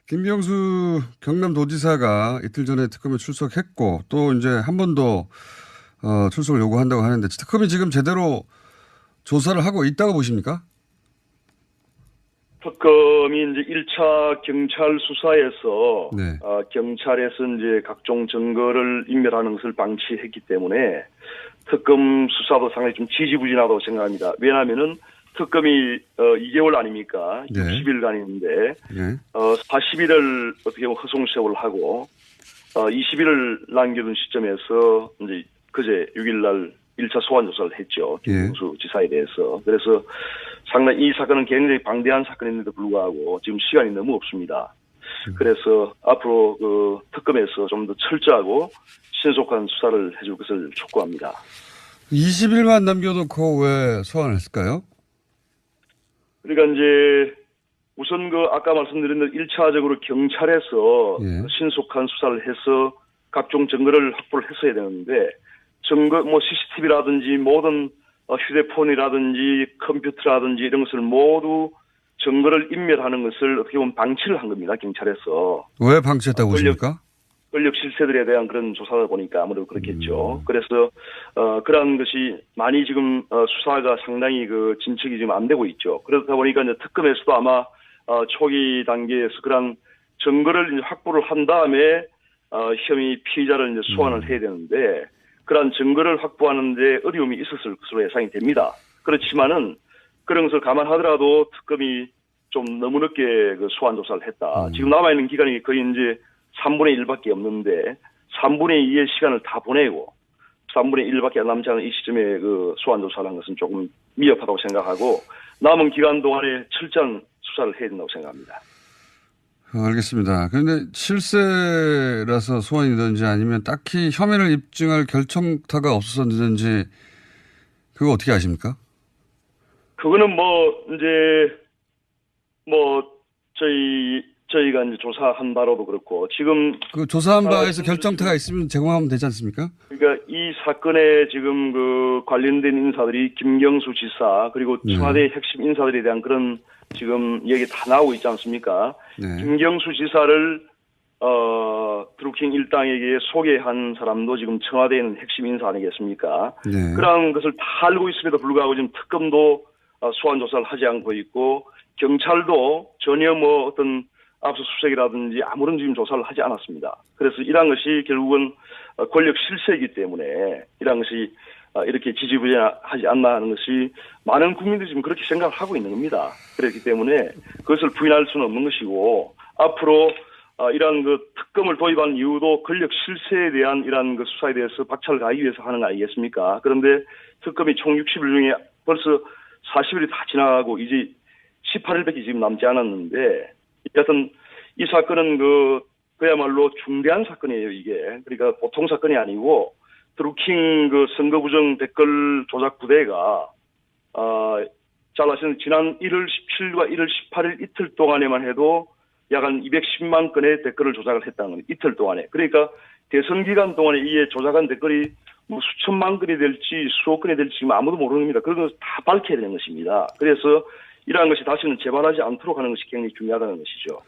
김경수 경남도지사가 이틀 전에 특검에 출석했고 또 이제 한 번 더 출석을 요구한다고 하는데 특검이 지금 제대로 조사를 하고 있다고 보십니까? 특검이 이제 1차 경찰 수사에서 네. 경찰에서 이제 각종 증거를 인멸하는 것을 방치했기 때문에 특검 수사도 상당히 좀 지지부진하다고 생각합니다. 왜냐하면은 특검이 2개월 아닙니까? 네. 60일간인데 네. 40일을 어떻게 보면 허송세월을 하고 20일을 남겨둔 시점에서 이제 그제 6일날 1차 소환 조사를 했죠. 김경수 지사에 대해서. 그래서 상당히 이 사건은 굉장히 방대한 사건인데도 불구하고 지금 시간이 너무 없습니다. 그래서 앞으로 그 특검에서 좀 더 철저하고 신속한 수사를 해줄 것을 촉구합니다. 20일만 남겨놓고 왜 소환을 했을까요? 그러니까 이제 우선 그 아까 말씀드린 대로 1차적으로 경찰에서 신속한 수사를 해서 각종 증거를 확보를 했어야 되는데 증거 뭐 CCTV라든지 모든 휴대폰이라든지 컴퓨터라든지 이런 것을 모두 증거를 인멸하는 것을 어떻게 보면 방치를 한 겁니다. 경찰에서. 왜 방치했다고 보십니까? 권력 실세들에 대한 그런 조사다 보니까 아무래도 그렇겠죠. 그래서 그러한 것이 많이 지금 수사가 상당히 그 진척이 지금 안 되고 있죠. 그렇다 보니까 이제 특검에서도 아마 초기 단계에서 그런 증거를 이제 확보를 한 다음에 혐의 피의자를 이제 소환을 해야 되는데 그러한 증거를 확보하는데 어려움이 있었을 것으로 예상이 됩니다. 그렇지만은 그런 것을 감안하더라도 특검이 좀 너무 늦게 그 소환 조사를 했다. 지금 남아있는 기간이 거의 이제 3분의 1밖에 없는데 3분의 2의 시간을 다 보내고 3분의 1밖에 남지 않은 이 시점에 그 소환 조사를 한 것은 조금 미흡하다고 생각하고 남은 기간 동안에 철저한 수사를 해야 된다고 생각합니다. 알겠습니다. 그런데 실세라서 소환이든지 아니면 딱히 혐의를 입증할 결정타가 없었는지 그거 어떻게 아십니까? 그거는 뭐 이제 뭐 저희가 이제 조사한 바로도 그렇고 지금 그 조사한 바에서 결정타가 있으면 제공하면 되지 않습니까? 그러니까 이 사건에 지금 그 관련된 인사들이 김경수 지사 그리고 청와대 핵심 인사들에 대한 그런 지금 얘기 다 나오고 있지 않습니까? 김경수 지사를 드루킹 일당에게 소개한 사람도 지금 청와대에 있는 핵심 인사 아니겠습니까? 그런 것을 다 알고 있음에도 불구하고 지금 특검도 소환 조사를 하지 않고 있고 경찰도 전혀 뭐 어떤 압수수색이라든지 아무런 지금 조사를 하지 않았습니다. 그래서 이러한 것이 결국은 권력 실세이기 때문에 이러한 것이 이렇게 지지부진하지 않나 하는 것이 많은 국민들이 지금 그렇게 생각을 하고 있는 겁니다. 그렇기 때문에 그것을 부인할 수는 없는 것이고 앞으로 이러한 그 특검을 도입한 이유도 권력 실세에 대한 이러한 그 수사에 대해서 박차를 가하기 위해서 하는 거 아니겠습니까? 그런데 특검이 총 60일 중에 벌써 40일이 다 지나가고 이제 18일밖에 지금 남지 않았는데 여하튼 이 사건은 그야말로 중대한 사건이에요, 이게. 그러니까 보통 사건이 아니고 드루킹 그 선거 부정 댓글 조작 부대가 잘 아시는 지난 1월 17일과 1월 18일 이틀 동안에만 해도 약 한 210만 건의 댓글을 조작을 했다는 겁니다. 이틀 동안에. 그러니까 대선 기간 동안에 이에 조작한 댓글이 뭐 수천만 건이 될지 수억 건이 될지 지금 아무도 모르는 겁니다. 그런 것을 다 밝혀야 되는 것입니다. 그래서 이러한 것이 다시는 재발하지 않도록 하는 것이 굉장히 중요하다는 것이죠.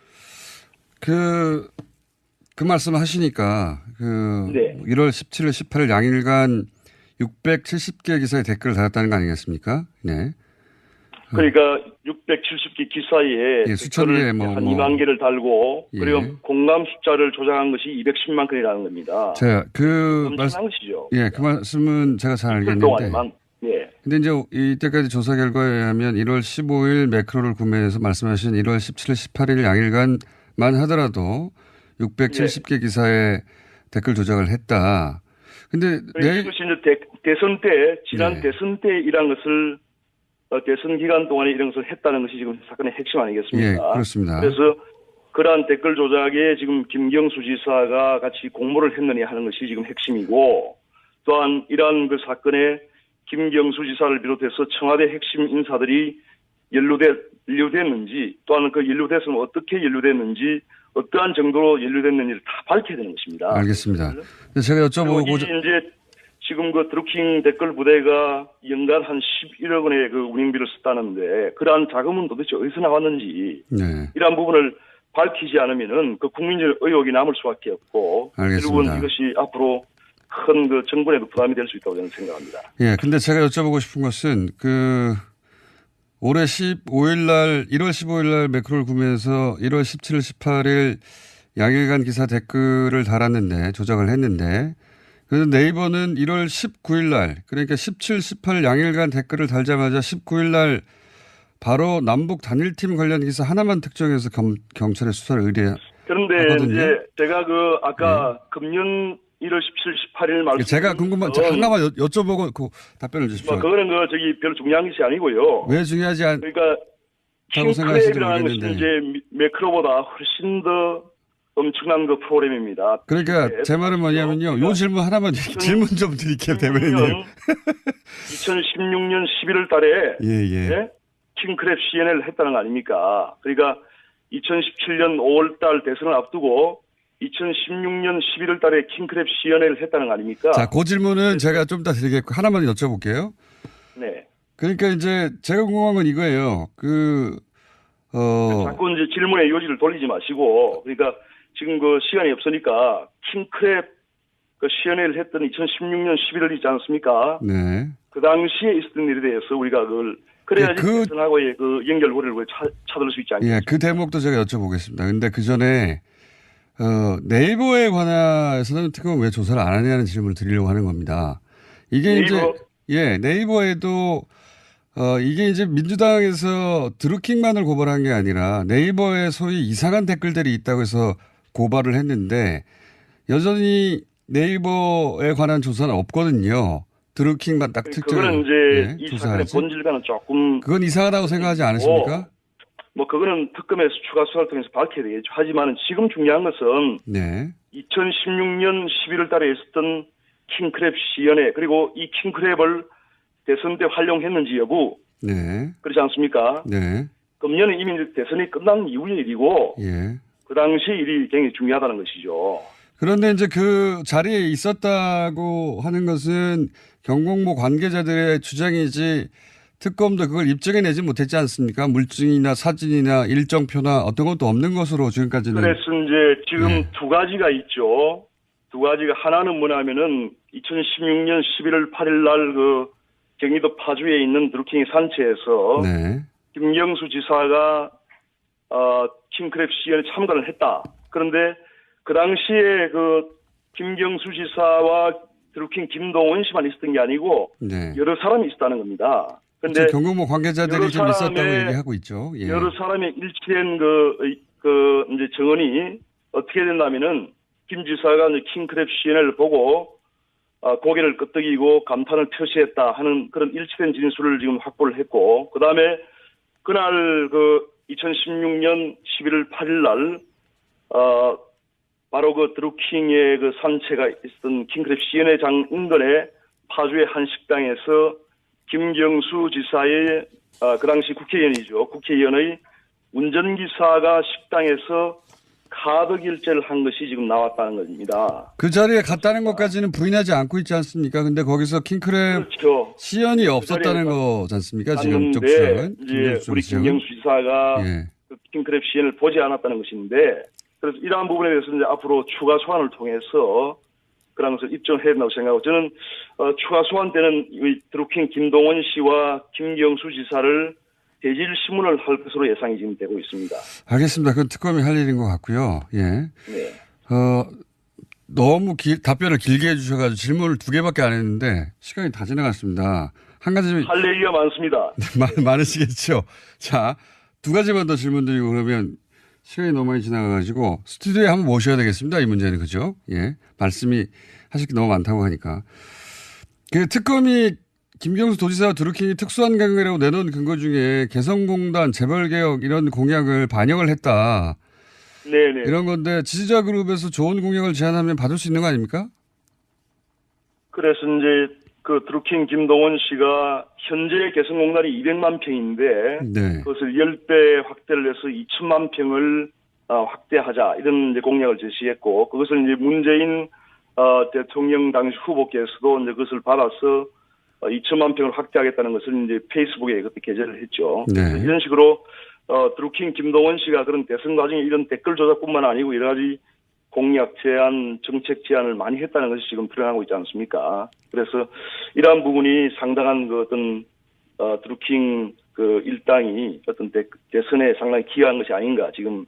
그 말씀 하시니까 1월 17일, 18일 양일간 670개 기사의 댓글을 달았다는 거 아니겠습니까? 네. 그러니까 670개 기사에 수천 개 한 2만 개를 달고 그리고 공감 숫자를 조작한 것이 210만 건이라는 겁니다. 제가 엄청난 것이죠. 그 말씀은 제가 잘 알겠는데. 근데 이제 이때까지 조사 결과에 의하면 1월 15일 매크로를 구매해서 말씀하신 1월 17일, 18일 양일간만 하더라도 670개 기사에 댓글 조작을 했다. 근데 이것이 이제 대선 때 지난 대선 때 이런 것을 대선 기간 동안에 이런 것을 했다는 것이 지금 사건의 핵심 아니겠습니까? 그렇습니다. 그래서 그러한 댓글 조작에 지금 김경수 지사가 같이 공모를 했느냐 하는 것이 지금 핵심이고 또한 이러한 그 사건에 김경수 지사를 비롯해서 청와대 핵심 인사들이 연루됐는지 또한 그 연루됐으면 어떻게 연루됐는지 어떠한 정도로 연루됐는지를 다 밝혀야 되는 것입니다. 알겠습니다. 제가 여쭤보고 이제 지금 그 드루킹 댓글 부대가 연간 한 11억 원의 그 운영비를 썼다는데 그러한 자금은 도대체 어디서 나왔는지 이러한 부분을 밝히지 않으면은 그 국민적 의혹이 남을 수밖에 없고 알겠습니다. 결국은 이것이 앞으로 큰 그 정권에도 부담이 될 수 있다고 저는 생각합니다. 예, 근데 제가 여쭤보고 싶은 것은 올해 15일 날 1월 15일 날 매크로를 구매해서 1월 17일 18일 양일간 기사 댓글을 달았는데 조작을 했는데 그래서 네이버는 1월 19일 날 그러니까 17, 18 양일간 댓글을 달자마자 19일 날 바로 남북 단일팀 관련 기사 하나만 특정해서 경찰에 수사를 의뢰하거든요. 그런데 이제 제가 아까 금년 1월 17, 18일 말씀 제가 궁금한 하나만 여쭤보고 그 답변을 주십시오. 그거는 별로 중요한 것이 아니고요. 왜 중요하지 그러니까 킹크랩이라는 것이 이제 매크로보다 훨씬 더 엄청난 그 프로그램입니다. 그러니까 제 말은 뭐냐면요. 요 질문 하나만 질문 좀 드릴게요, 대변인님. 2016년 11월 달에 예? 킹크랩 CNN을 했다는 거 아닙니까? 그러니까 2017년 5월 달 대선을 앞두고 2016년 11월 달에 킹크랩 CNN을 했다는 거 아닙니까? 자, 그 질문은 제가 좀 이따 드리겠고 하나만 여쭤볼게요. 네. 그러니까 이제 제가 궁금한 건 이거예요. 자꾸 이제 질문의 요지를 돌리지 마시고 그러니까 지금 그 시간이 없으니까 킹크랩 그 CNN을 했던 2016년 11월이지 않습니까? 네. 그 당시에 있었던 일에 대해서 우리가 그걸 그래야지 대선하고의 그 연결고리를 찾을 수 있지 않겠습니까? 예, 그 대목도 제가 여쭤보겠습니다. 근데 그 전에 네이버에 관해서는 특검은 왜 조사를 안 하냐는 질문을 드리려고 하는 겁니다. 이게 네이버? 이제 네이버에도 이게 이제 민주당에서 드루킹만을 고발한 게 아니라 네이버에 소위 이상한 댓글들이 있다고 해서 고발을 했는데 여전히 네이버에 관한 조사는 없거든요. 드루킹만 딱 특정. 그거는 이제 이 사건의 본질과는 조금 그건 이상하다고 생각하지 않으십니까? 그거는 특검에서 추가 수사를 통해서 밝혀야 되겠죠. 하지만 지금 중요한 것은 2016년 11월 달에 있었던 킹크랩 CNN 그리고 이 킹크랩을 대선 때 활용했는지 여부. 그렇지 않습니까? 금년은 이미 대선이 끝난 이후의 일이고 그 당시 일이 굉장히 중요하다는 것이죠. 그런데 이제 그 자리에 있었다고 하는 것은 경공모 관계자들의 주장이지 특검도 그걸 입증해내지 못했지 않습니까? 물증이나 사진이나 일정표나 어떤 것도 없는 것으로 지금까지는. 그래서 이제 지금 두 가지가 있죠. 두 가지가 하나는 뭐냐면은 2016년 11월 8일 날 그 경기도 파주에 있는 드루킹 산체에서 김경수 지사가 킹크랩 CNN에 참가를 했다. 그런데 그 당시에 그 김경수 지사와 드루킹 김동원 씨만 있었던 게 아니고 여러 사람이 있었다는 겁니다. 그런데 경공모 관계자들이 좀 있었다고 얘기하고 있죠. 여러 사람의 일치된 이제 증언이 어떻게 됐냐면은 김 지사가 이제 킹크랩 CNN을 보고 고개를 끄덕이고 감탄을 표시했다 하는 그런 일치된 진술을 지금 확보를 했고 그 다음에 그날 2016년 11월 8일 날 바로 그 드루킹의 그 산채가 있었던 킹크랩 CNN 장 인근의 파주의 한 식당에서 김경수 지사의 그 당시 국회의원이죠. 국회의원의 운전기사가 식당에서 카드 결제를 한 것이 지금 나왔다는 겁니다. 그 자리에 갔다는 것까지는 부인하지 않고 있지 않습니까? 근데 거기서 킹크랩 CNN이 없었다는 거지 않습니까? 지금 쪽 주장은. 이제 우리 김경수 지사가 그 킹크랩 CNN을 보지 않았다는 것인데 그래서 이러한 부분에 대해서 이제 앞으로 추가 소환을 통해서 그런 것을 입증해야 된다고 생각하고 저는 추가 소환 때는 드루킹 김동원 씨와 김경수 지사를 대질 신문을 할 것으로 예상이 지금 되고 있습니다. 알겠습니다. 그건 특검이 할 일인 것 같고요. 너무 답변을 길게 해주셔가지고 질문을 2개밖에 안 했는데 시간이 다 지나갔습니다. 한 가지 할 얘기가 많습니다. 많으시겠죠. 자, 2가지만 더 질문 드리고 그러면 시간이 너무 많이 지나가가지고 스튜디오에 한번 모셔야 되겠습니다. 이 문제는 그죠? 말씀이 하실 게 너무 많다고 하니까. 그 특검이 김경수 도지사와 드루킹이 특수한 관계라고 내놓은 근거 중에 개성공단, 재벌개혁 이런 공약을 반영을 했다. 이런 건데 지지자 그룹에서 좋은 공약을 제안하면 받을 수 있는 거 아닙니까? 그래서 이제 그 드루킹 김동원 씨가 현재 개성공단이 200만 평인데 그것을 10배 확대를 해서 2천만 평을 확대하자 이런 이제 공약을 제시했고 그것을 이제 문재인 대통령 당시 후보께서도 이제 그것을 받아서 2천만 평을 확대하겠다는 것을 이제 페이스북에 그때 게재를 했죠. 이런 식으로 드루킹 김동원 씨가 그런 대선 과정에 이런 댓글 조작뿐만 아니고 여러 가지 공약 제안, 정책 제안을 많이 했다는 것이 지금 드러나고 있지 않습니까? 그래서 이러한 부분이 상당한 그 어떤 드루킹 그 일당이 어떤 대선에 상당히 기여한 것이 아닌가 지금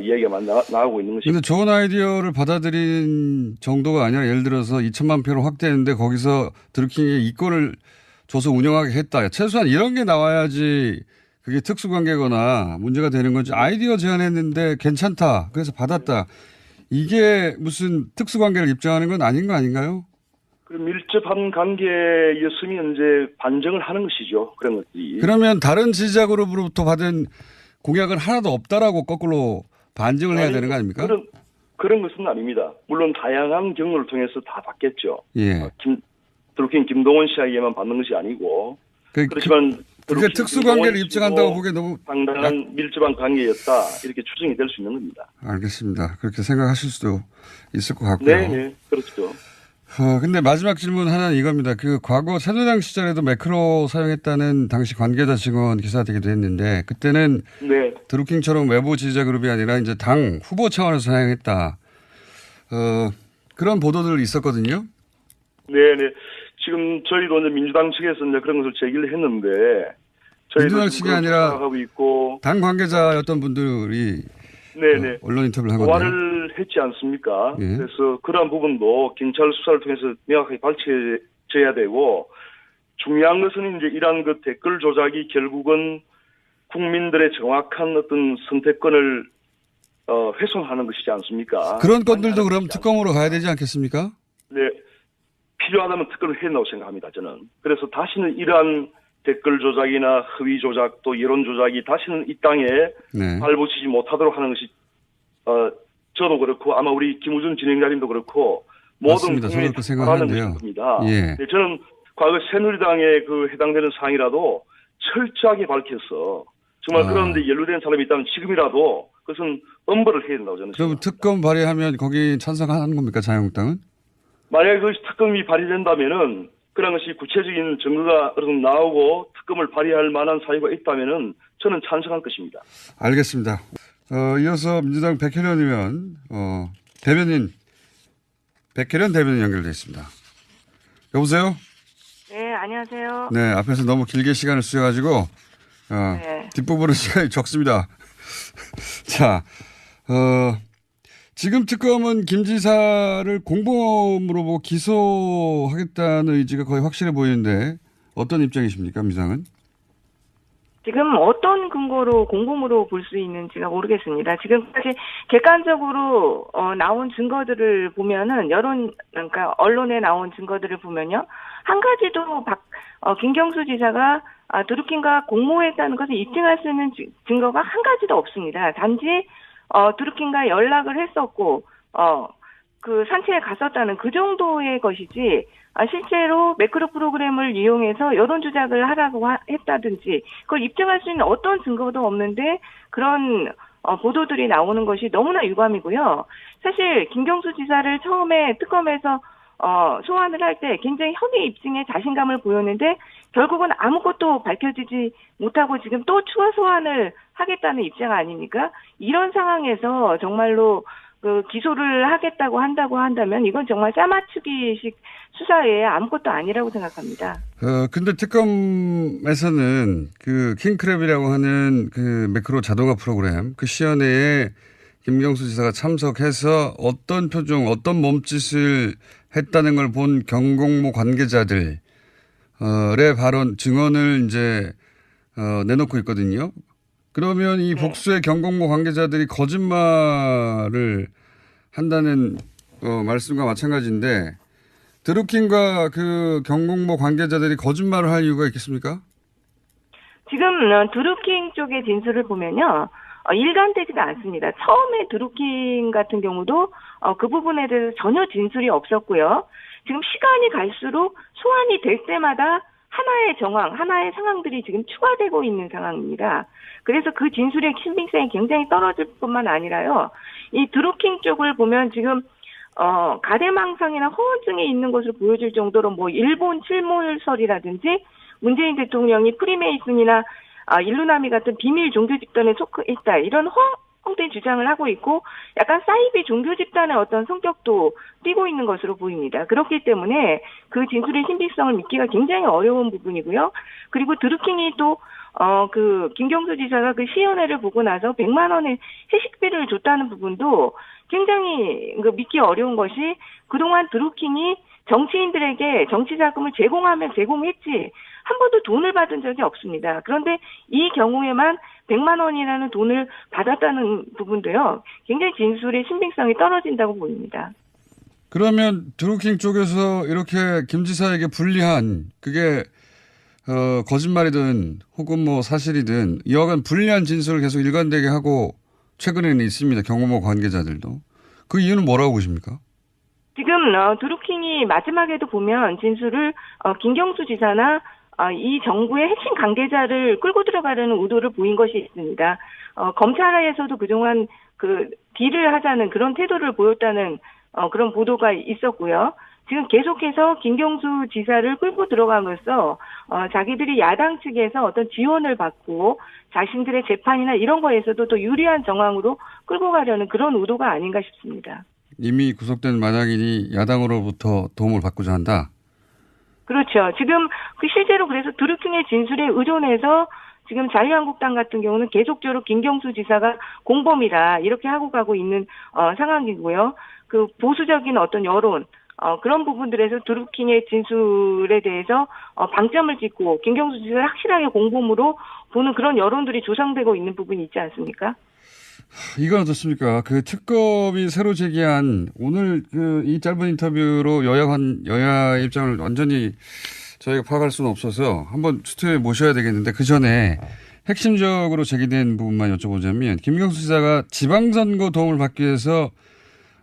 이야기가 나오고 있는 것입니다. 그런데 좋은 아이디어를 받아들인 정도가 아니라 예를 들어서 2천만 표로 확대했는데 거기서 드루킹에게 이권을 줘서 운영하게 했다. 최소한 이런 게 나와야지 그게 특수관계거나 문제가 되는 건지 아이디어 제안했는데 괜찮다. 그래서 받았다. 이게 무슨 특수관계를 입증하는 건 아닌 거 아닌가요? 밀접한 관계였으면 이제 반증을 하는 것이죠. 그런 것들이. 그러면 다른 지지자 그룹으로부터 받은 공약은 하나도 없다라고 거꾸로 반증을 해야 되는 거 아닙니까? 그런 것은 아닙니다. 물론 다양한 경로를 통해서 다 받겠죠. 예. 드루킹 김동원 씨에게만 받는 것이 아니고 그렇지만 그게 특수관계를 입증한다고 보기에 너무 상당한 밀접한 관계였다 이렇게 추정이 될 수 있는 겁니다. 알겠습니다. 그렇게 생각하실 수도 있을 것 같고요. 네, 그렇죠. 근데 마지막 질문 하나는 이겁니다. 그 과거 새누리당 시절에도 매크로 사용했다는 당시 관계자 증언 기사가 되기도 했는데 그때는 네. 드루킹처럼 외부 지지자 그룹이 아니라 이제 당 후보 차원에서 사용했다. 그런 보도들이 있었거든요. 네. 지금 저희도 이제 민주당 측에서 이제 그런 것을 제기를 했는데 민주당 측이 아니라 있고 당 관계자였던 분들이 네네. 언론 인터뷰를 한 건데요. 고발을 했지 않습니까? 예. 그래서 그러한 부분도 경찰 수사를 통해서 명확하게 밝혀져야 되고 중요한 것은 이제 이러한 그 댓글 조작이 결국은 국민들의 정확한 어떤 선택권을 훼손하는 것이지 않습니까? 그런 건들도 그럼 특검으로 가야 되지 않겠습니까? 네. 필요하다면 특검을 해야 된다고 생각합니다. 저는. 그래서 다시는 이러한 댓글 조작이나 허위 조작 또 여론 조작이 다시는 이 땅에 발붙이지 못하도록 하는 것이 저도 그렇고 아마 우리 김우준 진행자님도 그렇고 모든 국민이 바라는 것입니다. 예. 네, 저는 과거 새누리당에 그 해당되는 사항이라도 철저하게 밝혀서 정말 그런데 연루된 사람이 있다면 지금이라도 그것은 엄벌을 해야 된다고 저는 그럼 특검 발의하면 거기 찬성하는 겁니까 자유한국당은? 만약에 그 특검이 발의된다면은 그런 것이 구체적인 증거가 나오고 특검을 발의할 만한 사유가 있다면은 저는 찬성할 것입니다. 알겠습니다. 이어서 민주당 백혜련 의원 대변인 백혜련 대변인 연결되어 있습니다. 여보세요? 네, 안녕하세요. 네, 앞에서 너무 길게 시간을 쓰여가지고 뒷부분은 시간이 적습니다. 자, 지금 특검은 김 지사를 공범으로 기소하겠다는 의지가 거의 확실해 보이는데 어떤 입장이십니까, 민주당은? 지금 어떤 근거로 공범으로 볼 수 있는지가 모르겠습니다. 지금까지 객관적으로 나온 증거들을 보면은 그러니까 언론에 나온 증거들을 보면요, 한 가지도 김경수 지사가 드루킹과 공모했다는 것을 입증할 수 있는 증거가 한 가지도 없습니다. 단지 드루킹과 연락을 했었고, 그 산채에 갔었다는 그 정도의 것이지, 실제로 매크로 프로그램을 이용해서 여론 조작을 하라고 했다든지, 그걸 입증할 수 있는 어떤 증거도 없는데, 그런, 보도들이 나오는 것이 너무나 유감이고요. 사실, 김경수 지사를 처음에 특검에서, 소환을 할 때 굉장히 혐의 입증에 자신감을 보였는데, 결국은 아무것도 밝혀지지 못하고 지금 또 추가 소환을 하겠다는 입장 아닙니까? 이런 상황에서 정말로 그 기소를 하겠다고 한다면 이건 정말 짜맞추기식 수사에 아무것도 아니라고 생각합니다. 근데 특검에서는 그 킹크랩이라고 하는 그 매크로 자동화 프로그램 그 시연회에 김경수 지사가 참석해서 어떤 표정, 어떤 몸짓을 했다는 걸 본 경공모 관계자들의 발언, 증언을 이제 내놓고 있거든요. 그러면 이 복수의 경공모 관계자들이 거짓말을 한다는 말씀과 마찬가지인데 드루킹과 그 경공모 관계자들이 거짓말을 할 이유가 있겠습니까? 지금 드루킹 쪽의 진술을 보면요. 일관되지가 않습니다. 처음에 드루킹 같은 경우도 그 부분에 대해서 전혀 진술이 없었고요. 지금 시간이 갈수록 소환이 될 때마다 하나의 정황, 하나의 상황들이 지금 추가되고 있는 상황입니다. 그래서 그 진술의 신빙성이 굉장히 떨어질 뿐만 아니라요. 이 드루킹 쪽을 보면 지금 가대망상이나 허언증이 있는 것을 보여줄 정도로 뭐 일본 칠몰설이라든지 문재인 대통령이 프리메이슨이나 일루나미 같은 비밀 종교 집단에 속했다 이런 허황된 주장을 하고 있고 약간 사이비 종교 집단의 어떤 성격도 띠고 있는 것으로 보입니다. 그렇기 때문에 그 진술의 신빙성을 믿기가 굉장히 어려운 부분이고요. 그리고 드루킹이 또 김경수 지사가 그 시연회를 보고 나서 100만 원의 회식비를 줬다는 부분도 굉장히 믿기 어려운 것이 그동안 드루킹이 정치인들에게 정치 자금을 제공하면 제공했지 한 번도 돈을 받은 적이 없습니다. 그런데 이 경우에만 100만 원이라는 돈을 받았다는 부분도요. 굉장히 진술의 신빙성이 떨어진다고 보입니다. 그러면 드루킹 쪽에서 이렇게 김 지사에게 불리한 그게 거짓말이든 혹은 뭐 사실이든 여하간 불리한 진술을 계속 일관되게 하고 최근에는 있습니다. 경호모 관계자들도. 그 이유는 뭐라고 보십니까? 지금 드루킹이 마지막에도 보면 진술을 김경수 지사나 이 정부의 핵심 관계자를 끌고 들어가려는 의도를 보인 것이 있습니다. 검찰에서도 그동안 딜을 하자는 그런 태도를 보였다는 그런 보도가 있었고요. 지금 계속해서 김경수 지사를 끌고 들어가면서 자기들이 야당 측에서 어떤 지원을 받고 자신들의 재판이나 이런 거에서도 더 유리한 정황으로 끌고 가려는 그런 의도가 아닌가 싶습니다. 이미 구속된 마당인이 야당으로부터 도움을 받고자 한다? 그렇죠. 지금 실제로 그래서 드루킹의 진술에 의존해서 지금 자유한국당 같은 경우는 계속적으로 김경수 지사가 공범이다 이렇게 하고 가고 있는 상황이고요. 그 보수적인 어떤 여론 그런 부분들에서 드루킹의 진술에 대해서 방점을 찍고 김경수 지사를 확실하게 공범으로 보는 그런 여론들이 조성되고 있는 부분이 있지 않습니까? 이건 어떻습니까? 그 특검이 새로 제기한 오늘 이 짧은 인터뷰로 여야 입장을 완전히 저희가 파악할 수는 없어서 한번 스튜디오에 모셔야 되겠는데 그 전에 핵심적으로 제기된 부분만 여쭤보자면 김경수 지사가 지방선거 도움을 받기 위해서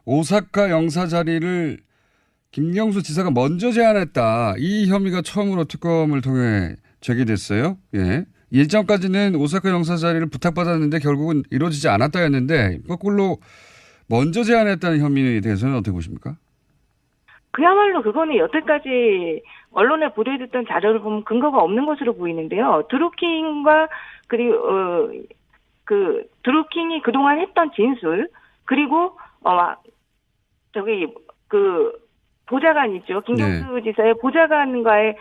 오사카 영사 자리를 김경수 지사가 먼저 제안했다. 이 혐의가 처음으로 특검을 통해 제기됐어요. 예. 일전까지는 오사카 영사 자리를 부탁받았는데 결국은 이루어지지 않았다였는데 거꾸로 먼저 제안했다는 혐의에 대해서는 어떻게 보십니까? 그야말로 그거는 여태까지 언론에 보도됐던 자료를 보면 근거가 없는 것으로 보이는데요. 드루킹과 그리고 드루킹이 그동안 했던 진술 그리고 보좌관 있죠. 김경수 지사의 보좌관과의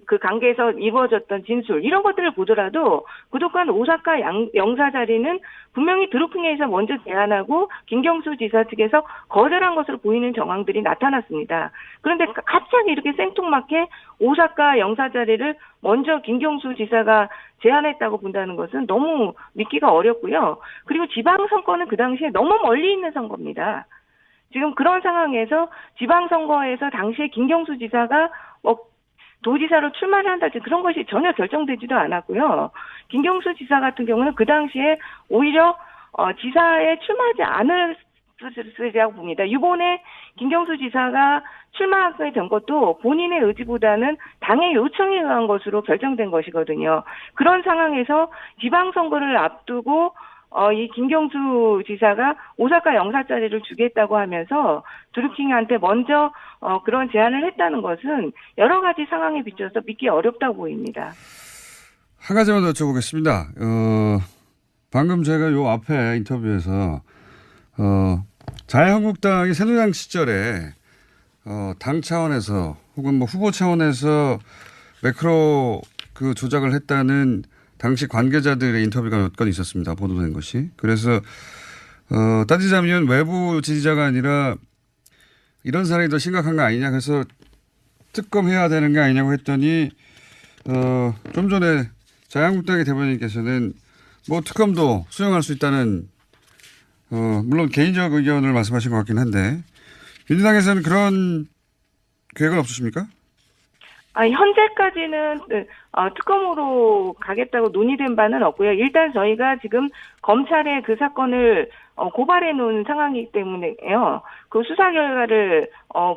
그 관계에서 이루어졌던 진술 이런 것들을 보더라도 그동안 오사카 영사 자리는 분명히 드루킹에서 먼저 제안하고 김경수 지사 측에서 거절한 것으로 보이는 정황들이 나타났습니다. 그런데 갑자기 이렇게 생뚱맞게 오사카 영사 자리를 먼저 김경수 지사가 제안했다고 본다는 것은 너무 믿기가 어렵고요. 그리고 지방선거는 그 당시에 너무 멀리 있는 선거입니다. 지금 그런 상황에서 지방선거에서 당시에 김경수 지사가 도지사로 출마를 한다 그런 것이 전혀 결정되지도 않았고요. 김경수 지사 같은 경우는 그 당시에 오히려 지사에 출마하지 않으리라고 봅니다. 이번에 김경수 지사가 출마하게 된 것도 본인의 의지보다는 당의 요청에 의한 것으로 결정된 것이거든요. 그런 상황에서 지방선거를 앞두고 이 김경수 지사가 오사카 영사 자리를 주겠다고 하면서 드루킹한테 먼저 그런 제안을 했다는 것은 여러 가지 상황에 비춰서 믿기 어렵다고 보입니다. 한 가지만 더 여쭤보겠습니다. 방금 제가 요 앞에 인터뷰에서 자유한국당이 새누리당 시절에 당 차원에서 혹은 뭐 후보 차원에서 매크로 그 조작을 했다는 당시 관계자들의 인터뷰가 몇 건 있었습니다. 보도된 것이. 그래서 따지자면 외부 지지자가 아니라 이런 사람이 더 심각한 거 아니냐. 그래서 특검해야 되는 게 아니냐고 했더니 좀 전에 자유한국당의 대변인께서는 뭐 특검도 수용할 수 있다는 물론 개인적 의견을 말씀하신 것 같긴 한데 민주당에서는 그런 계획은 없으십니까? 현재까지는 특검으로 가겠다고 논의된 바는 없고요. 일단 저희가 지금 검찰에 그 사건을 고발해 놓은 상황이기 때문에요. 그 수사 결과를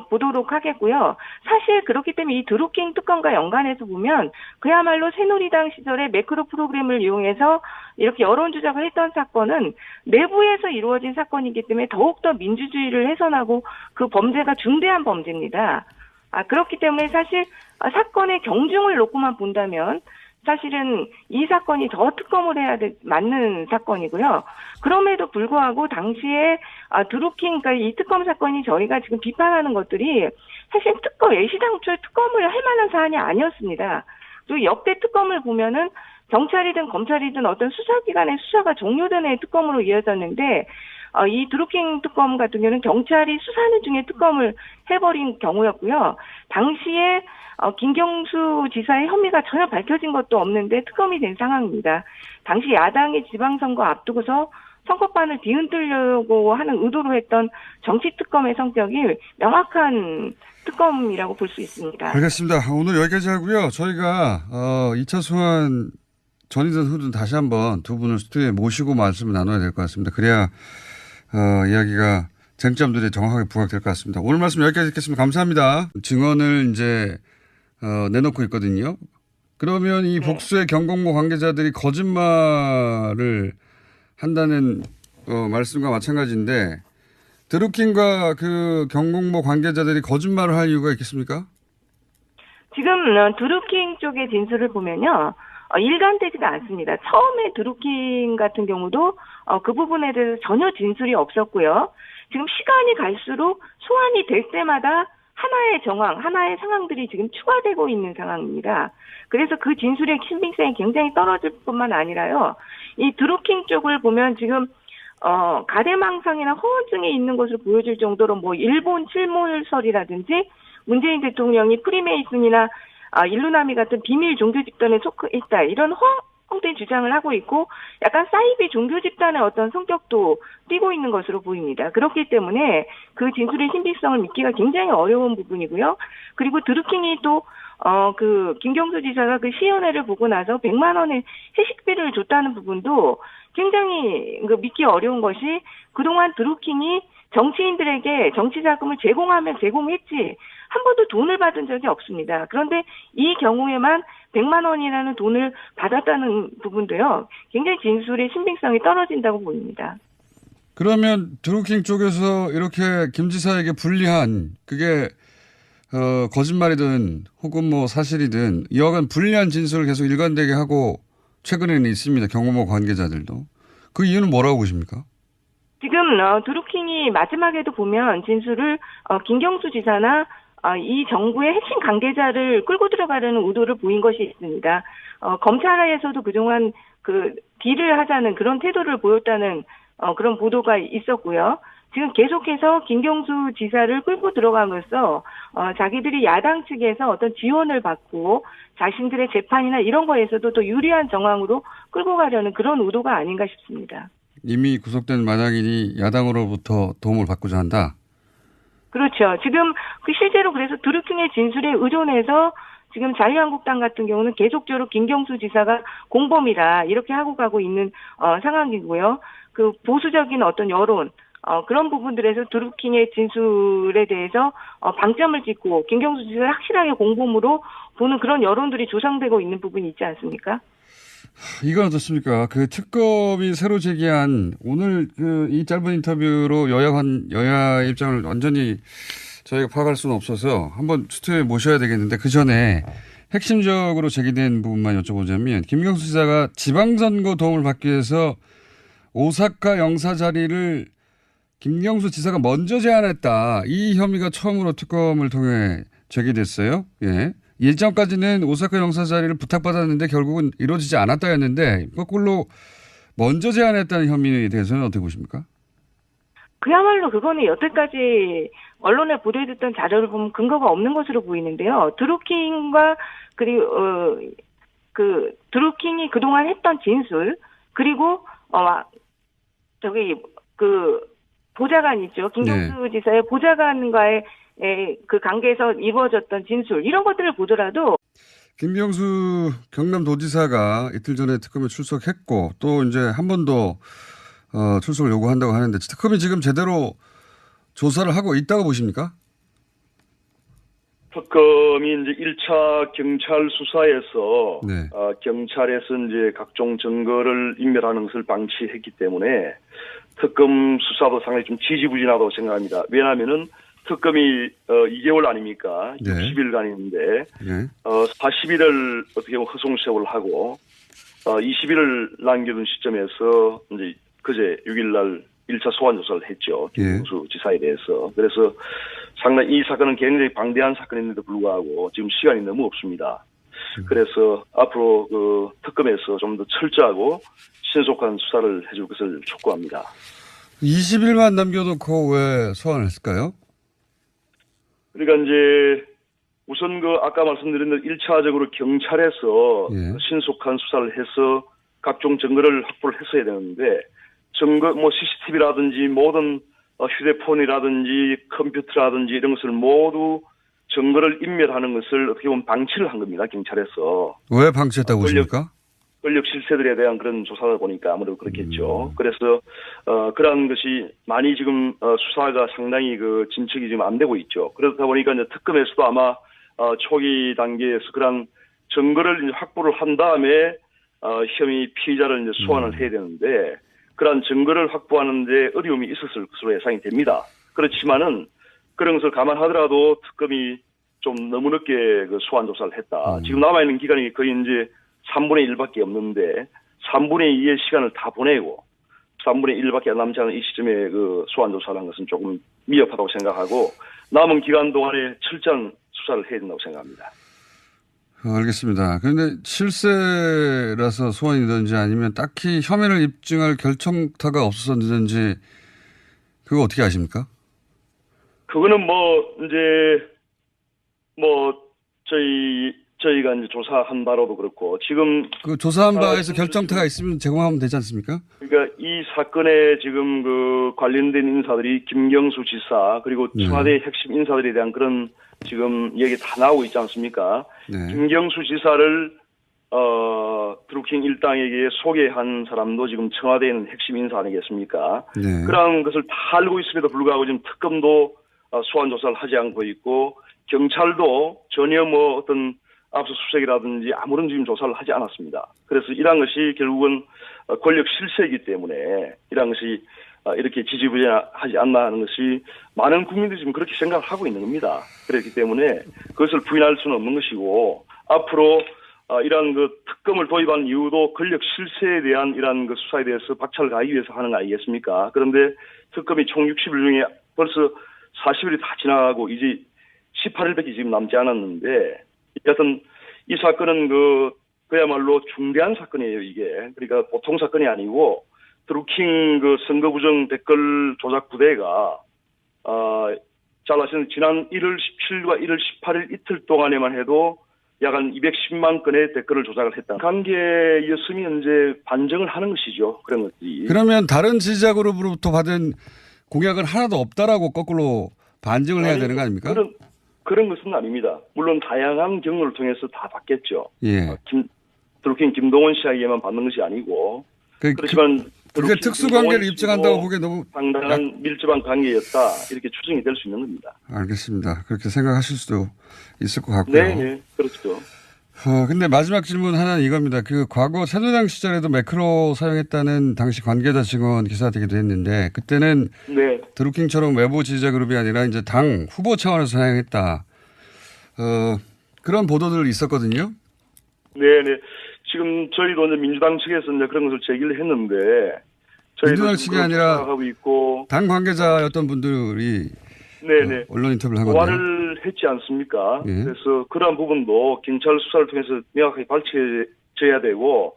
보도록 하겠고요. 사실 그렇기 때문에 이 드루킹 특검과 연관해서 보면 그야말로 새누리당 시절에 매크로 프로그램을 이용해서 이렇게 여론 조작을 했던 사건은 내부에서 이루어진 사건이기 때문에 더욱더 민주주의를 훼손하고 그 범죄가 중대한 범죄입니다. 그렇기 때문에 사실 사건의 경중을 놓고만 본다면 사실은 이 사건이 더 특검을 해야 맞는 사건이고요. 그럼에도 불구하고 당시에 드루킹, 그러니까 이 특검 사건이 저희가 지금 비판하는 것들이 사실 애시당초에 특검을 할 만한 사안이 아니었습니다. 그리고 역대 특검을 보면은 경찰이든 검찰이든 어떤 수사기관의 수사가 종료된 해 특검으로 이어졌는데 이 드루킹 특검 같은 경우는 경찰이 수사하는 중에 특검을 해버린 경우였고요. 당시에 김경수 지사의 혐의가 전혀 밝혀진 것도 없는데 특검이 된 상황입니다. 당시 야당의 지방선거 앞두고서 선거판을 뒤흔들려고 하는 의도로 했던 정치특검의 성격이 명확한 특검이라고 볼 수 있습니다. 알겠습니다. 오늘 여기까지 하고요. 저희가 2차 소환 전이든 후든 다시 한번 두 분을 스튜디오에 모시고 말씀을 나눠야 될 것 같습니다. 그래야 이야기가 쟁점들이 정확하게 부각될 것 같습니다. 오늘 말씀 여기까지 듣겠습니다. 감사합니다. 증언을 이제 내놓고 있거든요. 그러면 이 복수의 경공모 관계자들이 거짓말을 한다는 말씀과 마찬가지인데 드루킹과 그 경공모 관계자들이 거짓말을 할 이유가 있겠습니까? 지금 드루킹 쪽의 진술을 보면요. 일관되지가 않습니다. 처음에 드루킹 같은 경우도 그 부분에 대해서 전혀 진술이 없었고요. 지금 시간이 갈수록 소환이 될 때마다 하나의 정황, 하나의 상황들이 지금 추가되고 있는 상황입니다. 그래서 그 진술의 신빙성이 굉장히 떨어질 뿐만 아니라요. 이 드루킹 쪽을 보면 지금 가대망상이나 허언증이 있는 것을 보여줄 정도로 뭐 일본 칠몰설이라든지 문재인 대통령이 프리메이슨이나 일루나미 같은 비밀 종교 집단에 속했다 이런 헛된 주장을 하고 있고 약간 사이비 종교 집단의 어떤 성격도 띠고 있는 것으로 보입니다. 그렇기 때문에 그 진술의 신빙성을 믿기가 굉장히 어려운 부분이고요. 그리고 드루킹이 또 그 김경수 지사가 그 시연회를 보고 나서 100만 원의 회식비를 줬다는 부분도 굉장히 믿기 어려운 것이 그동안 드루킹이 정치인들에게 정치자금을 제공했지 한 번도 돈을 받은 적이 없습니다. 그런데 이 경우에만 100만 원이라는 돈을 받았다는 부분도요. 굉장히 진술의 신빙성이 떨어진다고 보입니다. 그러면 드루킹 쪽에서 이렇게 김 지사에게 불리한 그게 거짓말이든 혹은 뭐 사실이든 여하간 불리한 진술을 계속 일관되게 하고 최근에는 있습니다. 경호모 관계자들도. 그 이유는 뭐라고 보십니까? 지금 드루킹이 마지막에도 보면 진술을 김경수 지사나 이 정부의 핵심 관계자를 끌고 들어가려는 의도를 보인 것이 있습니다. 검찰에서도 그동안 그 딜을 하자는 그런 태도를 보였다는 그런 보도가 있었고요. 지금 계속해서 김경수 지사를 끌고 들어가면서 자기들이 야당 측에서 어떤 지원을 받고 자신들의 재판이나 이런 거에서도 더 유리한 정황으로 끌고 가려는 그런 의도가 아닌가 싶습니다. 이미 구속된 마당인이 야당으로부터 도움을 받고자 한다? 그렇죠. 지금 실제로 그래서 드루킹의 진술에 의존해서 지금 자유한국당 같은 경우는 계속적으로 김경수 지사가 공범이다 이렇게 하고 가고 있는 상황이고요. 그 보수적인 어떤 여론 그런 부분들에서 드루킹의 진술에 대해서 방점을 찍고 김경수 지사를 확실하게 공범으로 보는 그런 여론들이 조성되고 있는 부분이 있지 않습니까? 이건 어떻습니까? 그 특검이 새로 제기한 오늘 이 짧은 인터뷰로 여야 입장을 완전히 저희가 파악할 수는 없어서 한번 스튜디오에 모셔야 되겠는데 그 전에 핵심적으로 제기된 부분만 여쭤보자면 김경수 지사가 지방선거 도움을 받기 위해서 오사카 영사 자리를 김경수 지사가 먼저 제안했다. 이 혐의가 처음으로 특검을 통해 제기됐어요. 예. 예전까지는 오사카 영사 자리를 부탁받았는데 결국은 이루어지지 않았다였는데 거꾸로 먼저 제안했다는 혐의에 대해서는 어떻게 보십니까? 그야말로 그거는 여태까지 언론에 보도됐던 자료를 보면 근거가 없는 것으로 보이는데요. 드루킹과 그리고 드루킹이 그동안 했던 진술 그리고 보좌관 있죠. 김경수 지사의 보좌관과의 그 관계에서 이루어졌던 진술 이런 것들을 보더라도 김경수 경남도지사가 이틀 전에 특검에 출석했고 또 이제 한 번 더 출석을 요구한다고 하는데 특검이 지금 제대로 조사를 하고 있다고 보십니까? 특검이 이제 1차 경찰 수사에서 네. 경찰에서 이제 각종 증거를 인멸하는 것을 방치했기 때문에 특검 수사도 상당히 좀 지지부진하다고 생각합니다. 왜냐하면은 특검이 2개월 아닙니까? 네. 60일간인데 네. 40일을 어떻게 보면 허송세월을 하고 20일을 남겨둔 시점에서 이제 그제 6일날 1차 소환 조사를 했죠. 김경수 지사에 대해서. 그래서 상당히 이 사건은 굉장히 방대한 사건인데도 불구하고 지금 시간이 너무 없습니다. 그래서 앞으로 그 특검에서 좀 더 철저하고 신속한 수사를 해줄 것을 촉구합니다. 20일만 남겨놓고 왜 소환을 했을까요? 그러니까 이제 우선 그 아까 말씀드린 대로 1차적으로 경찰에서 신속한 수사를 해서 각종 증거를 확보를 했어야 되는데 증거 뭐 CCTV라든지 모든 휴대폰이라든지 컴퓨터라든지 이런 것을 모두 증거를 인멸하는 것을 어떻게 보면 방치를 한 겁니다. 경찰에서. 왜 방치했다고 보십니까? 권력 실세들에 대한 그런 조사를 보니까 아무래도 그렇겠죠. 그래서 그러한 것이 많이 지금 수사가 상당히 그 진척이 지금 안 되고 있죠. 그렇다 보니까 이제 특검에서도 아마 초기 단계에서 그런 증거를 이제 확보를 한 다음에 혐의 피의자를 이제 소환을 해야 되는데 그러한 증거를 확보하는데 어려움이 있었을 것으로 예상이 됩니다. 그렇지만은 그런 것을 감안하더라도 특검이 좀 너무 늦게 그 소환 조사를 했다. 지금 남아있는 기간이 거의 이제 3분의 1밖에 없는데 3분의 2의 시간을 다 보내고 3분의 1밖에 남지 않은 이 시점에 그 소환 조사를 한 것은 조금 미흡하다고 생각하고 남은 기간 동안에 철저한 수사를 해야 된다고 생각합니다. 알겠습니다. 그런데 실세라서 소환이 되는지 아니면 딱히 혐의를 입증할 결정타가 없어서 늦은지 그거 어떻게 아십니까? 그거는 뭐 이제 뭐 저희가 이제 조사한 바로도 그렇고 지금 그 조사한 바에서 결정타가 있으면 제공하면 되지 않습니까? 그러니까 이 사건에 지금 그 관련된 인사들이 김경수 지사 그리고 청와대 핵심 인사들에 대한 그런 지금 얘기 다 나오고 있지 않습니까? 김경수 지사를 드루킹 일당에게 소개한 사람도 지금 청와대에 있는 핵심 인사 아니겠습니까? 그런 것을 다 알고 있음에도 불구하고 지금 특검도 소환 조사를 하지 않고 있고 경찰도 전혀 뭐 어떤 압수수색이라든지 아무런 지금 조사를 하지 않았습니다. 그래서 이러한 것이 결국은 권력 실세이기 때문에 이러한 것이 이렇게 지지부진하지 않나 하는 것이 많은 국민들이 지금 그렇게 생각을 하고 있는 겁니다. 그렇기 때문에 그것을 부인할 수는 없는 것이고 앞으로 이러한 그 특검을 도입한 이유도 권력 실세에 대한 이러한 그 수사에 대해서 박차를 가하기 위해서 하는 거 아니겠습니까? 그런데 특검이 총 60일 중에 벌써 40일이 다 지나가고 이제 18일밖에 지금 남지 않았는데 여하튼 이 사건은 그야말로 중대한 사건이에요, 이게. 그러니까 보통 사건이 아니고 드루킹 그 선거 부정 댓글 조작 부대가 잘 아시는 지난 1월 17일과 1월 18일 이틀 동안에만 해도 약 한 210만 건의 댓글을 조작을 했다. 관계였으면 현재 반증을 하는 것이죠. 그런 것들이. 그러면 다른 지지자 그룹으로부터 받은 공약은 하나도 없다라고 거꾸로 반증을 해야 되는 거 아닙니까? 그런 것은 아닙니다. 물론 다양한 경로를 통해서 다 받겠죠. 드루킹 김동원 씨에게만 받는 것이 아니고 그렇지만 그게 특수관계를 입증한다고 보기에 너무 상당한 밀접한 관계였다 이렇게 추정이 될 수 있는 겁니다. 알겠습니다. 그렇게 생각하실 수도 있을 것 같고요. 네, 그렇죠. 근데 마지막 질문 하나는 이겁니다. 그 과거 새누리당 시절에도 매크로 사용했다는 당시 관계자 증언 기사되기도 했는데 그때는 드루킹처럼 외부 지지자 그룹이 아니라 이제 당 후보 차원에서 사용했다. 그런 보도들 있었거든요. 네. 지금 저희도 이제 민주당 측에서 이제 그런 것을 제기를 했는데 민주당 측이 아니라 당 관계자였던 분들이 언론 인터뷰를 한 건데요. 고발을 했지 않습니까? 그래서 그러한 부분도 경찰 수사를 통해서 명확하게 밝혀져야 되고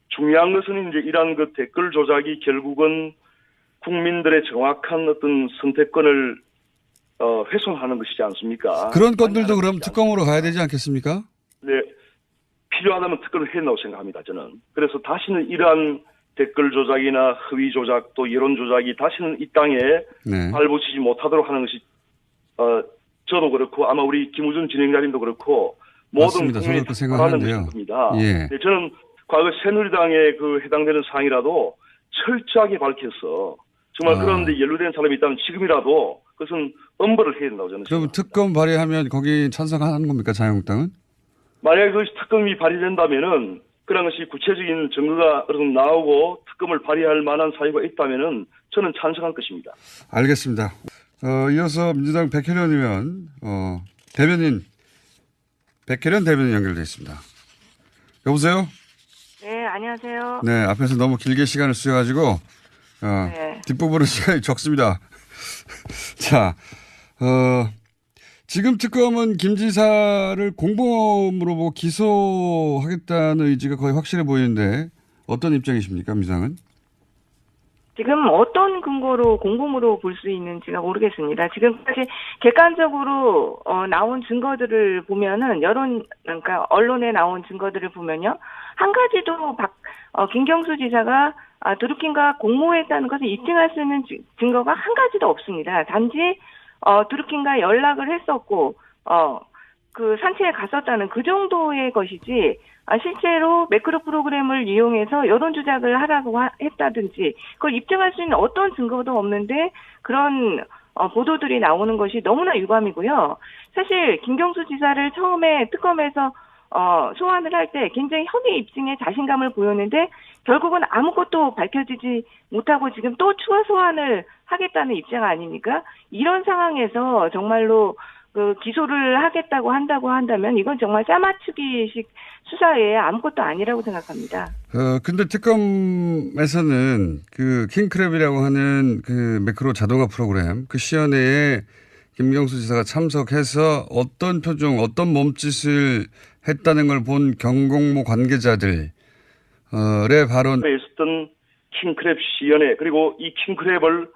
중요한 것은 이제 이러한 그 댓글 조작이 결국은 국민들의 정확한 어떤 선택권을 훼손하는 것이지 않습니까? 그런 건들도 그럼 특검으로 가야 되지 않겠습니까? 네. 필요하다면 특검을 해야 된다고 생각합니다, 저는. 그래서 다시는 이러한 댓글 조작이나 허위 조작 또 여론 조작이 다시는 이 땅에 발붙이지 못하도록 하는 것이 저도 그렇고 아마 우리 김우준 진행자님도 그렇고 모든 국민이 바라는 것입니다. 네, 저는 과거 새누리당에 그 해당되는 사항이라도 철저하게 밝혀서 정말 그런데 연루된 사람이 있다면 지금이라도 그것은 엄벌을 해야 된다고 저는 그럼 특검 발의하면 거기 찬성하는 겁니까, 자유한국당은? 만약에 그 특검이 발의된다면은 그런 것이 구체적인 증거가 나오고 특검을 발의할 만한 사유가 있다면은 저는 찬성할 것입니다. 알겠습니다. 이어서 민주당 백혜련 의원, 백혜련 대변인 연결되어 있습니다. 여보세요? 네, 안녕하세요. 네, 앞에서 너무 길게 시간을 쓰여가지고, 네. 뒷부분은 시간이 적습니다. 자, 지금 특검은 김 지사를 공범으로 뭐 기소하겠다는 의지가 거의 확실해 보이는데 어떤 입장이십니까, 민주당은? 지금 어떤 근거로 공범으로 볼 수 있는지가 모르겠습니다. 지금까지 객관적으로 나온 증거들을 보면은 그러니까 언론에 나온 증거들을 보면요, 한 가지도 김경수 지사가 드루킹과 공모했다는 것을 입증할 수 있는 증거가 한 가지도 없습니다. 단지 드루킹과 연락을 했었고 그 산채에 갔었다는 그 정도의 것이지, 실제로 매크로 프로그램을 이용해서 여론 조작을 하라고 했다든지 그걸 입증할 수 있는 어떤 증거도 없는데 그런 보도들이 나오는 것이 너무나 유감이고요. 사실 김경수 지사를 처음에 특검에서 소환을 할 때 굉장히 혐의 입증에 자신감을 보였는데 결국은 아무것도 밝혀지지 못하고 지금 또 추가 소환을 하겠다는 입장 아닙니까? 이런 상황에서 정말로 그 기소를 하겠다고 한다면 이건 정말 짜맞추기식 수사에 아무것도 아니라고 생각합니다. 근데 특검에서는 그 킹크랩이라고 하는 그 매크로 자동화 프로그램 그 시연회에 김경수 지사가 참석해서 어떤 표정, 어떤 몸짓을 했다는 걸 본 경공모 관계자들의 발언. 있었던 킹크랩 시연회, 그리고 이 킹크랩을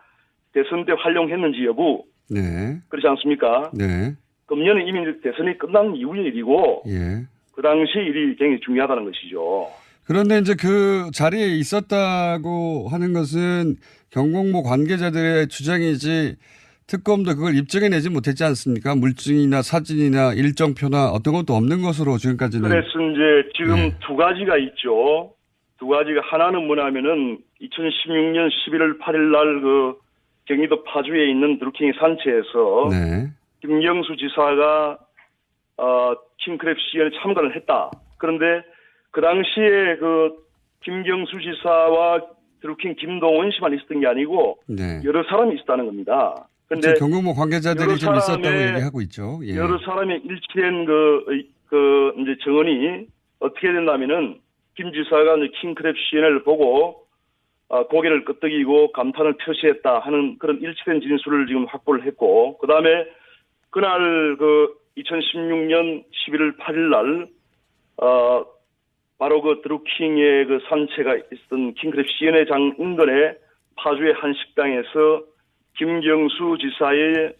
대선 때 활용했는지 여부. 네. 그렇지 않습니까? 네. 금년은 이미 대선이 끝난 이후의 일이고, 예. 그 당시 일이 굉장히 중요하다는 것이죠. 그런데 이제 그 자리에 있었다고 하는 것은 경공모 관계자들의 주장이지 특검도 그걸 입증해내지 못했지 않습니까? 물증이나 사진이나 일정표나 어떤 것도 없는 것으로 지금까지는. 그래서 이제 지금 두 가지가 있죠. 두 가지가, 하나는 뭐냐면은 2016년 11월 8일 날 그 경기도 파주에 있는 드루킹 산채에서 김경수 지사가 킹크랩 시연에 참가를 했다. 그런데 그 당시에 그 김경수 지사와 드루킹 김동원 씨만 있었던 게 아니고 여러 사람이 있었다는 겁니다. 그런데 경공모 관계자들이 좀 있었다고 얘기하고 있죠. 예. 여러 사람의 일치된 이제 정언이 어떻게 된다면은 김 지사가 이제 킹크랩 시연을 보고 고개를 끄덕이고 감탄을 표시했다 하는 그런 일치된 진술을 지금 확보를 했고, 그 다음에 그날 그 2016년 11월 8일 날 바로 그 드루킹의 그 산채가 있었던 킹크랩 시연회장 인근의 파주의 한 식당에서 김경수 지사의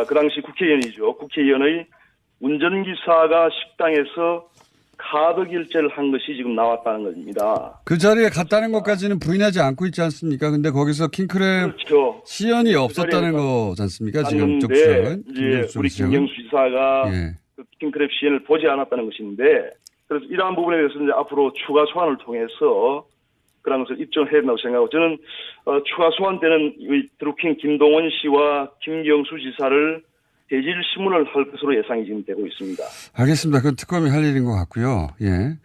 그 당시 국회의원이죠. 국회의원의 운전기사가 식당에서 카드 결제를 한 것이 지금 나왔다는 겁니다. 그 자리에 갔다는 것까지는 부인하지 않고 있지 않습니까? 근데 거기서 킹크랩 그렇죠. 시연이 없었다는 거지 않습니까? 지금 쪽 주장은. 이제 우리 김경수 지사가 그 킹크랩 시연을 보지 않았다는 것인데, 그래서 이러한 부분에 대해서 이제 앞으로 추가 소환을 통해서 그런 것을 입증해야 된다고 생각하고, 저는 추가 소환 때는 드루킹 김동원 씨와 김경수 지사를 대질 신문을 할 것으로 예상이 지금 되고 있습니다. 알겠습니다. 그건 특검이 할 일인 것 같고요. 예. 네.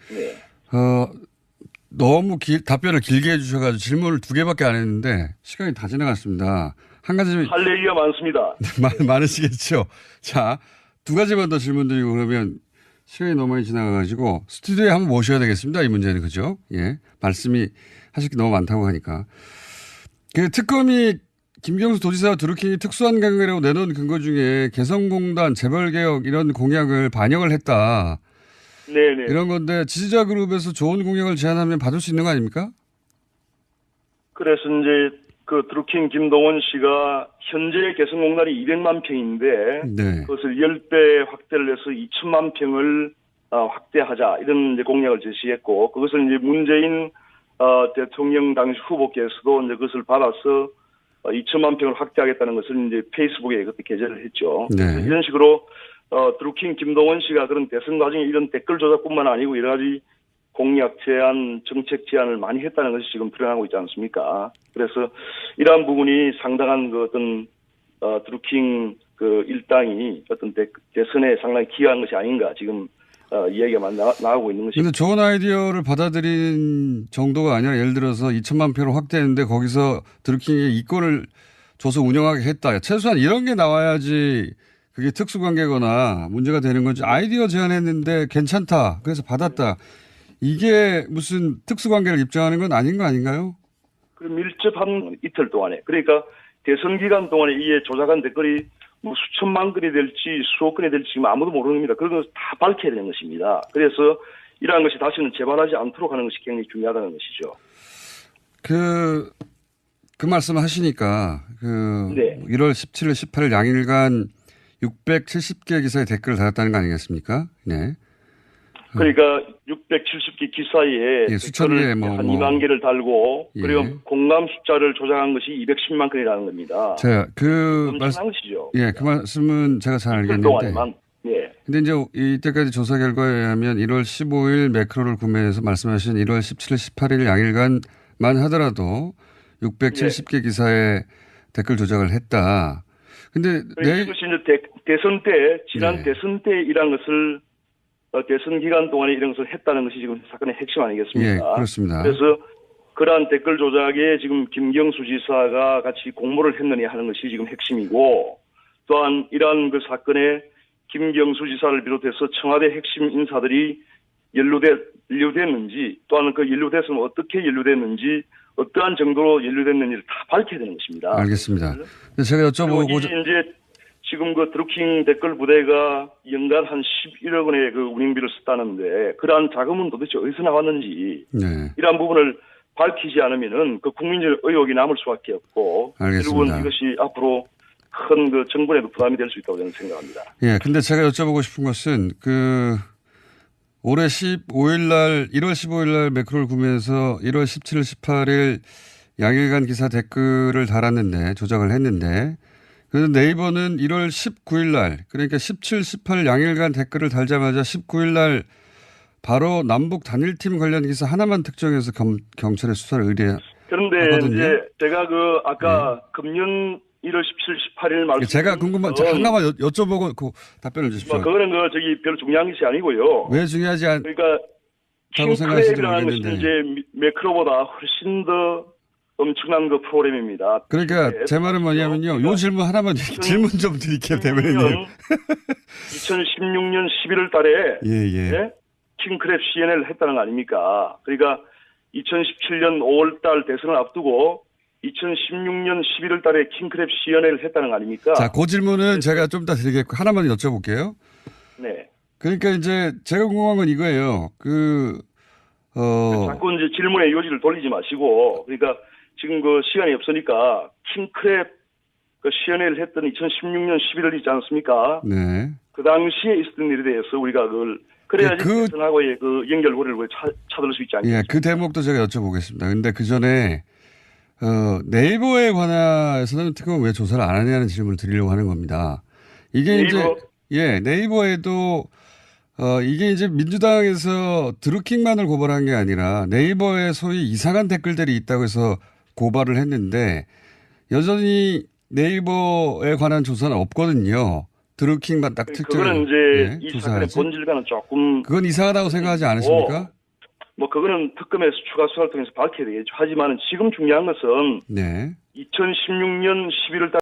너무 답변을 길게 해주셔가지고 질문을 2개밖에 안 했는데 시간이 다 지나갔습니다. 한 가지. 할 얘기가 많습니다. 많으시겠죠. 자, 2가지만 더 질문 드리고 그러면 시간이 너무 많이 지나가가지고 스튜디오에 한번 모셔야 되겠습니다. 이 문제는. 그죠? 예. 말씀이 하실 게 너무 많다고 하니까. 그 특검이 김경수 도지사와 드루킹이 특수한 관계라고 내놓은 근거 중에 개성공단, 재벌개혁 이런 공약을 반영을 했다. 네네. 이런 건데 지지자 그룹에서 좋은 공약을 제안하면 받을 수 있는 거 아닙니까? 그래서 이제 그 드루킹 김동원 씨가 현재 개성공단이 200만 평인데 그것을 10배 확대를 해서 2천만 평을 확대하자, 이런 이제 공약을 제시했고, 그것을 이제 문재인 대통령 당시 후보께서도 이제 그것을 받아서 2천만 평을 확대하겠다는 것을 이제 페이스북에 그때 게재를 했죠. 이런 식으로 드루킹 김동원 씨가 그런 대선 과정에 이런 댓글 조작뿐만 아니고 여러 가지 공약 제안, 정책 제안을 많이 했다는 것이 지금 드러나고 있지 않습니까? 그래서 이러한 부분이 상당한 그 어떤 드루킹 그 일당이 어떤 대선에 상당히 기여한 것이 아닌가 지금 이야기가 많이 나오고 있는 것입니다. 그런데 좋은 아이디어를 받아들인 정도가 아니라 예를 들어서 2천만 표를 확대했는데 거기서 드루킹의 이권을 줘서 운영하게 했다. 최소한 이런 게 나와야지 그게 특수관계거나 문제가 되는 건지 아이디어 제안했는데 괜찮다. 그래서 받았다. 이게 무슨 특수관계를 입증하는 건 아닌 거 아닌가요? 그 밀접한 이틀 동안에 그러니까 대선 기간 동안에 이에 조작한 댓글이 뭐 수천만 건이 될지 수억 건이 될지 지금 아무도 모릅니다. 그런 걸 다 밝혀야 되는 것입니다. 그래서 이러한 것이 다시는 재발하지 않도록 하는 것이 굉장히 중요하다는 것이죠. 그 말씀 하시니까 네. 1월 17일, 18일 양일간 670개 기사에 댓글을 달았다는 거 아니겠습니까? 네. 그러니까 670개 기사에 예, 수천 개, 한 2만 개를 달고 예. 그리고 공감 숫자를 조작한 것이 210만 건이라는 겁니다. 제가 엄청난 것이죠. 예, 그 말씀은 제가 잘 알겠는데. 동안에만. 예. 근데 이제 이때까지 조사 결과에 의하면 1월 15일 매크로를 구매해서 말씀하신 1월 17일, 18일 양일간만 하더라도 670개 기사에 댓글 조작을 했다. 근데 이것이 이제 대선 때 지난 네. 대선 때 이런 것을 대선 기간 동안에 이런 것을 했다는 것이 지금 사건의 핵심 아니겠습니까? 예, 그렇습니다. 그래서 그러한 댓글 조작에 지금 김경수 지사가 같이 공모를 했느냐 하는 것이 지금 핵심이고 또한 이러한 그 사건에 김경수 지사를 비롯해서 청와대 핵심 인사들이 연루됐는지 또한 그 연루됐으면 어떻게 연루됐는지 어떠한 정도로 연루됐는지를 다 밝혀야 되는 것입니다. 알겠습니다. 제가 여쭤보고 이제 지금 그 드루킹 댓글 부대가 연간 한 11억 원의 그 운영비를 썼다는데 그러한 자금은 도대체 어디서 나왔는지 네. 이러한 부분을 밝히지 않으면은 그 국민적 의혹이 남을 수밖에 없고 알겠습니다. 결국은 이것이 앞으로 큰 그 정권에도 부담이 될 수 있다고 저는 생각합니다. 예, 근데 제가 여쭤보고 싶은 것은 올해 15일 날 1월 15일 날 매크로를 구매해서 1월 17일, 18일 양일간 기사 댓글을 달았는데 조작을 했는데 그래서 네이버는 1월 19일 날 그러니까 17, 18 양일간 댓글을 달자마자 19일 날 바로 남북 단일팀 관련 기사 하나만 특정해서 경찰에 수사를 의뢰하거든요. 그런데 이제 제가 그 아까 금년 1월 17, 18일 말씀 제가 궁금한 하나만 여쭤보고 그 답변을 주십시오. 그거는 별로 중요한 것이 아니고요. 왜 중요하지 그러니까 킹크랩이라는 것이 이제 매크로보다 훨씬 더 엄청난 그 프로그램입니다. 그러니까 제 말은 뭐냐면요. 그러니까 요 질문 하나만 질문 좀 드릴게요, 대변인님. 2016년 11월 달에 예? 킹크랩 CNN을 했다는 거 아닙니까? 그러니까 2017년 5월 달 대선을 앞두고 2016년 11월 달에 킹크랩 CNN을 했다는 거 아닙니까? 자, 그 질문은 제가 좀 더 드리겠고 하나만 여쭤볼게요. 네. 그러니까 이제 제가 궁금한 건 이거예요. 자꾸 이제 질문의 요지를 돌리지 마시고 그러니까 지금 그 시간이 없으니까 킹크랩 그 CNN을 했던 2016년 11월 있지 않습니까? 네. 그 당시에 있었던 일에 대해서 우리가 그걸 그래야지 대선하고의 그 연결고리를 찾을 수 있지 않겠습니까? 예, 그 대목도 제가 여쭤보겠습니다. 근데 그 전에 네이버에 관해서는 특검은 왜 조사를 안 하냐는 질문을 드리려고 하는 겁니다. 이게 네이버에도 이게 이제 민주당에서 드루킹만을 고발한 게 아니라 네이버에 소위 이상한 댓글들이 있다고 해서 고발을 했는데 여전히 네이버에 관한 조사는 없거든요. 드루킹만 딱 특정. 그거는 이제 이 사건의 본질과는 조금 그건 이상하다고 생각하지 않으십니까? 그거는 특검에서 추가 수사를 통해서 밝혀야 되겠죠. 하지만 지금 중요한 것은 2016년 11월 달